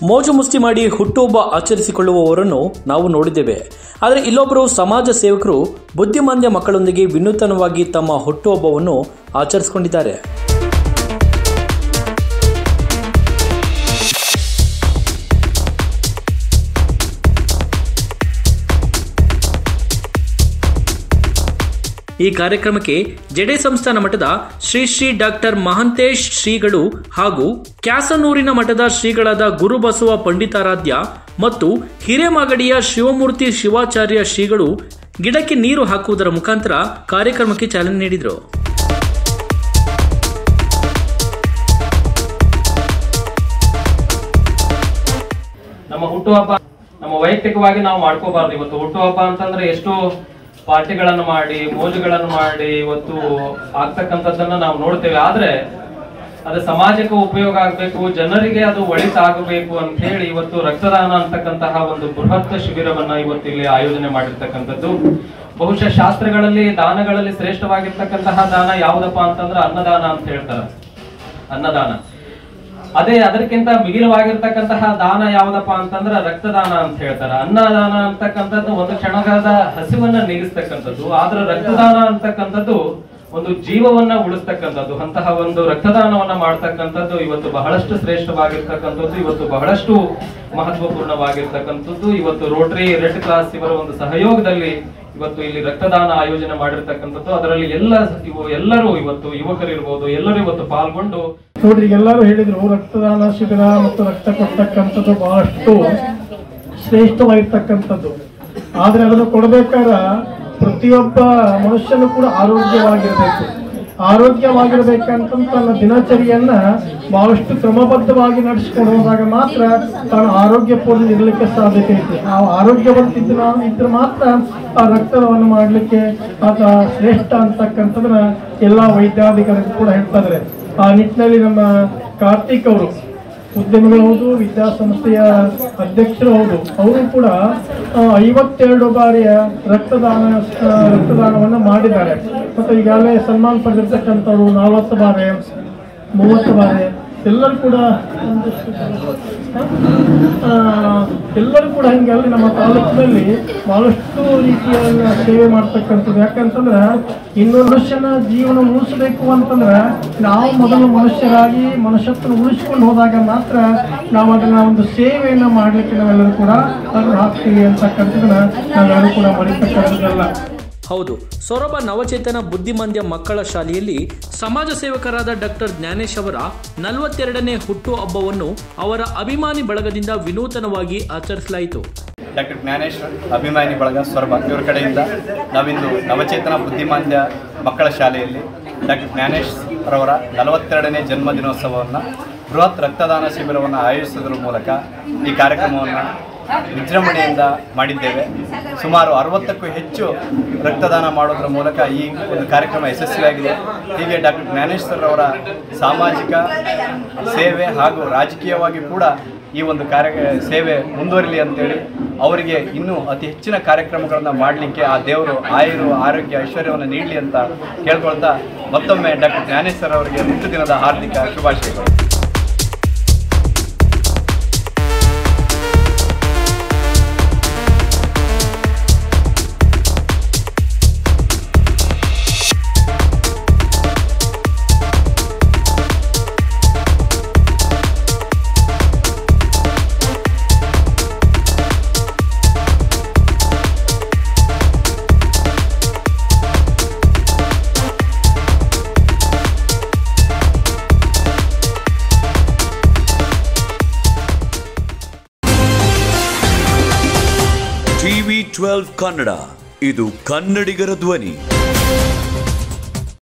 ಮೋಜು ಮುಸ್ತಿ ಮಾಡಿ ಹುಟ್ಟುಹಬ್ಬ ಆಚರಿಸಿಕೊಳ್ಳುವವರನ್ನು ನಾವು ನೋಡಿದ್ದೇವೆ. ಆದರೆ ಇಲ್ಲೊಬ್ಬರು ಸಮಾಜ ಸೇವಕರು ಬುದ್ಧಿಮಾಂದ್ಯ ಮಕ್ಕಳೊಂದಿಗೆ ವಿನೂತನವಾಗಿ ತಮ್ಮ ಹುಟ್ಟುಹಬ್ಬವನ್ನು ಆಚರಿಸಿಕೊಂಡಿದ್ದಾರೆ. ಈ ಕಾರ್ಯಕ್ರಮಕ್ಕೆ ಜಡೆ ಸಂಸ್ಥಾನ ಮಠದ ಶ್ರೀ ಶ್ರೀ ಡಾಕ್ಟರ್ ಮಹಾಂತೇಶ್ ಶ್ರೀಗಳು ಹಾಗೂ ಕ್ಯಾಸನೂರಿನ ಮಠದ ಶ್ರೀಗಳಾದ ಗುರುಬಸವ ಪಂಡಿತಾರಾಧ್ಯ ಮತ್ತು ಹಿರೇಮಾಗಡಿಯ ಶಿವಮೂರ್ತಿ ಶಿವಾಚಾರ್ಯ ಶ್ರೀಗಳು ಗಿಡಕ್ಕೆ ನೀರು ಹಾಕುವುದರ ಮುಖಾಂತರ ಕಾರ್ಯಕ್ರಮಕ್ಕೆ ಚಾಲನೆ ನೀಡಿದರು. ನಮ್ಮ ಹುಟ್ಟುಹಬ್ಬ ನಮ್ಮ ವೈಯಕ್ತಿಕವಾಗಿ ನಾವು ಮಾಡ್ಕೋಬಾರ್ದು. ಇವತ್ತು ಹುಟ್ಟುಹಬ್ಬ ಅಂತಂದ್ರೆ ಎಷ್ಟು ಪಾರ್ಟಿಗಳನ್ನು ಮಾಡಿ ಮೋಜುಗಳನ್ನು ಮಾಡಿ ಇವತ್ತು ಆಗ್ತಕ್ಕಂಥದ್ದನ್ನ ನಾವು ನೋಡ್ತೇವೆ. ಆದ್ರೆ ಅದು ಸಮಾಜಕ್ಕೆ ಉಪಯೋಗ ಆಗಬೇಕು, ಜನರಿಗೆ ಅದು ಒಳಿತಾಗಬೇಕು ಅಂತ ಹೇಳಿ ಇವತ್ತು ರಕ್ತದಾನ ಅಂತಕ್ಕಂತಹ ಒಂದು ಬೃಹತ್ ಶಿಬಿರವನ್ನ ಇವತ್ತು ಇಲ್ಲಿ ಆಯೋಜನೆ ಮಾಡಿರ್ತಕ್ಕಂಥದ್ದು. ಬಹುಶಃ ಶಾಸ್ತ್ರಗಳಲ್ಲಿ ದಾನಗಳಲ್ಲಿ ಶ್ರೇಷ್ಠವಾಗಿರ್ತಕ್ಕಂತಹ ದಾನ ಯಾವುದಪ್ಪ ಅಂತಂದ್ರೆ ಅನ್ನದಾನ ಅಂತ ಹೇಳ್ತಾರೆ. ಅನ್ನದಾನ ಅದೇ ಅದಕ್ಕಿಂತ ಮಿಗಿಲವಾಗಿರ್ತಕ್ಕಂತಹ ದಾನ ಯಾವ್ದಪ್ಪ ಅಂತಂದ್ರೆ ರಕ್ತದಾನ ಅಂತ ಹೇಳ್ತಾರೆ. ಅನ್ನದಾನ ಅಂತಕ್ಕಂಥದ್ದು ಒಂದು ಕ್ಷಣದ ಹಸಿವನ್ನ ನೀಗಿಸ್ತಕ್ಕಂಥದ್ದು, ಆದ್ರೆ ರಕ್ತದಾನ ಅಂತಕ್ಕಂಥದ್ದು ಒಂದು ಜೀವವನ್ನ ಉಳಿಸ್ತಕ್ಕಂಥದ್ದು. ಅಂತಹ ಒಂದು ರಕ್ತದಾನವನ್ನ ಮಾಡ್ತಕ್ಕಂಥದ್ದು ಇವತ್ತು ಬಹಳಷ್ಟು ಶ್ರೇಷ್ಠವಾಗಿರ್ತಕ್ಕಂಥದ್ದು, ಇವತ್ತು ಬಹಳಷ್ಟು ಮಹತ್ವಪೂರ್ಣವಾಗಿರ್ತಕ್ಕಂಥದ್ದು. ಇವತ್ತು ರೋಟರಿ ರೆಡ್ ಕ್ರಾಸ್ ಇವರ ಒಂದು ಸಹಯೋಗದಲ್ಲಿ ಇವತ್ತು ಇಲ್ಲಿ ರಕ್ತದಾನ ಆಯೋಜನೆ ಮಾಡಿರ್ತಕ್ಕಂಥದ್ದು. ಅದರಲ್ಲಿ ಎಲ್ಲರೂ ಇವತ್ತು ಯುವಕರಿರ್ಬೋದು, ಎಲ್ಲರೂ ಇವತ್ತು ಪಾಲ್ಗೊಂಡು ನೋಡ್ರಿ, ಎಲ್ಲರೂ ಹೇಳಿದ್ರು ರಕ್ತದಾನ ಶಿಬಿರ ಮತ್ತು ರಕ್ತ ಕೊಡ್ತಕ್ಕಂಥದ್ದು ಬಹಳಷ್ಟು ಶ್ರೇಷ್ಠವಾಗಿರ್ತಕ್ಕಂಥದ್ದು. ಆದ್ರೆ ಅದನ್ನು ಕೊಡ್ಬೇಕಾದ್ರೆ ಪ್ರತಿಯೊಬ್ಬ ಮನುಷ್ಯನು ಕೂಡ ಆರೋಗ್ಯವಾಗಿರ್ಬೇಕಂತ ತನ್ನ ದಿನಚರಿಯನ್ನ ಬಹಳಷ್ಟು ಕ್ರಮಬದ್ಧವಾಗಿ ನಡೆಸಿಕೊಂಡು ಹೋದಾಗ ಮಾತ್ರ ತಾನು ಆರೋಗ್ಯಪೂರ್ಣ ಇರಲಿಕ್ಕೆ ಸಾಧ್ಯತೆ ಐತೆ. ಆ ಆರೋಗ್ಯವಂತಿದ್ರೆ ಮಾತ್ರ ಆ ರಕ್ತದಾನ ಮಾಡಲಿಕ್ಕೆ ಆತ ಶ್ರೇಷ್ಠ ಅಂತಕ್ಕಂಥದನ್ನ ಎಲ್ಲ ವೈದ್ಯಾಧಿಕಾರಿಗಳು ಕೂಡ ಹೇಳ್ತಾ ಇದ್ದಾರೆ. ಆ ನಿಟ್ಟಿನಲ್ಲಿ ನಮ್ಮ ಕಾರ್ತಿಕ್ ಅವರು ಉದ್ಯಮಿಗಳು ಹೌದು, ವಿದ್ಯಾಸಂಸ್ಥೆಯ ಅಧ್ಯಕ್ಷರು ಹೌದು, ಅವರು ಕೂಡ 52 ಬಾರಿಯ ರಕ್ತದಾನವನ್ನು ಮಾಡಿದ್ದಾರೆ. ಮತ್ತು ಈಗಾಗಲೇ ಸನ್ಮಾನ ಪಡೆದಿರ್ತಕ್ಕಂಥವ್ರು 40 ಬಾರಿ 30 ಬಾರಿ ಎಲ್ಲರೂ ಕೂಡ ಹಿಂಗಾಗಿ ನಮ್ಮ ತಾಲೂಕಿನಲ್ಲಿ ಬಹಳಷ್ಟು ರೀತಿಯ ಸೇವೆ ಮಾಡ್ತಕ್ಕಂಥದ್ದು. ಯಾಕಂತಂದ್ರೆ ಇನ್ನೊಂದು ಮನುಷ್ಯನ ಜೀವನ ಉಳಿಸಬೇಕು ಅಂತಂದ್ರೆ ನಾವು ಮೊದಲು ಮನುಷ್ಯರಾಗಿ ಮನುಷ್ಯತ್ವ ಉಳಿಸ್ಕೊಂಡು ಹೋದಾಗ ಮಾತ್ರ ನಾವು ಅದನ್ನ ಒಂದು ಸೇವೆಯನ್ನ ಮಾಡ್ಲಿಕ್ಕೆ ನಾವೆಲ್ಲರೂ ಕೂಡ ಅದನ್ನು ಹಾಕ್ತೀವಿ ಅಂತಕ್ಕಂಥದ್ದನ್ನ ನಾವೆಲ್ಲರೂ ಕೂಡ ಮರಿತಕ್ಕಂಥದ್ದಲ್ಲ. ಹೌದು, ಸೊರಬ ನವಚೇತನ ಬುದ್ಧಿಮಾಂದ್ಯ ಮಕ್ಕಳ ಶಾಲೆಯಲ್ಲಿ ಸಮಾಜ ಸೇವಕರಾದ ಡಾಕ್ಟರ್ ಜ್ಞಾನೇಶ್ ಅವರ 42ನೇ ಹುಟ್ಟು ಹಬ್ಬವನ್ನು ಅವರ ಅಭಿಮಾನಿ ಬಳಗದಿಂದ ವಿನೂತನವಾಗಿ ಆಚರಿಸಲಾಯಿತು. ಡಾಕ್ಟರ್ ಜ್ಞಾನೇಶ್ ಅಭಿಮಾನಿ ಬಳಗ ಸೊರಬ ಇವರ ಕಡೆಯಿಂದ ನಾವಿಂದು ನವಚೇತನ ಬುದ್ಧಿಮಾಂದ್ಯ ಮಕ್ಕಳ ಶಾಲೆಯಲ್ಲಿ ಡಾಕ್ಟರ್ ಜ್ಞಾನೇಶ್ ರವರ 42ನೇ ಜನ್ಮದಿನೋತ್ಸವವನ್ನು ಬೃಹತ್ ರಕ್ತದಾನ ಶಿಬಿರವನ್ನು ಆಯೋಜಿಸುವುದರ ಮೂಲಕ ಈ ಕಾರ್ಯಕ್ರಮವನ್ನು ವಿಜೃಂಭಣೆಯಿಂದ ಮಾಡಿದ್ದೇವೆ. ಸುಮಾರು 60ಕ್ಕೂ ಹೆಚ್ಚು ರಕ್ತದಾನ ಮಾಡೋದ್ರ ಮೂಲಕ ಈ ಒಂದು ಕಾರ್ಯಕ್ರಮ ಯಶಸ್ವಿಯಾಗಿದೆ. ಹೀಗೆ ಡಾಕ್ಟರ್ ಜ್ಞಾನೇಶ್ ಅವರ ಸಾಮಾಜಿಕ ಸೇವೆ ಹಾಗೂ ರಾಜಕೀಯವಾಗಿ ಕೂಡ ಈ ಒಂದು ಸೇವೆ ಮುಂದುವರಿಲಿ ಅಂತೇಳಿ ಅವರಿಗೆ ಇನ್ನೂ ಅತಿ ಹೆಚ್ಚಿನ ಕಾರ್ಯಕ್ರಮಗಳನ್ನು ಮಾಡಲಿಕ್ಕೆ ಆ ದೇವರು ಆರೋಗ್ಯ ಐಶ್ವರ್ಯವನ್ನು ನೀಡಲಿ ಅಂತ ಕೇಳ್ಕೊಳ್ತಾ ಮತ್ತೊಮ್ಮೆ ಡಾಕ್ಟರ್ ಜ್ಞಾನೇಶ್ ಅವರಿಗೆ ಹುಟ್ಟು ದಿನದ ಹಾರ್ದಿಕ ಶುಭಾಶಯಗಳು. TV12 ಕನ್ನಡ, ಇದು ಕನ್ನಡಿಗರ ಧ್ವನಿ.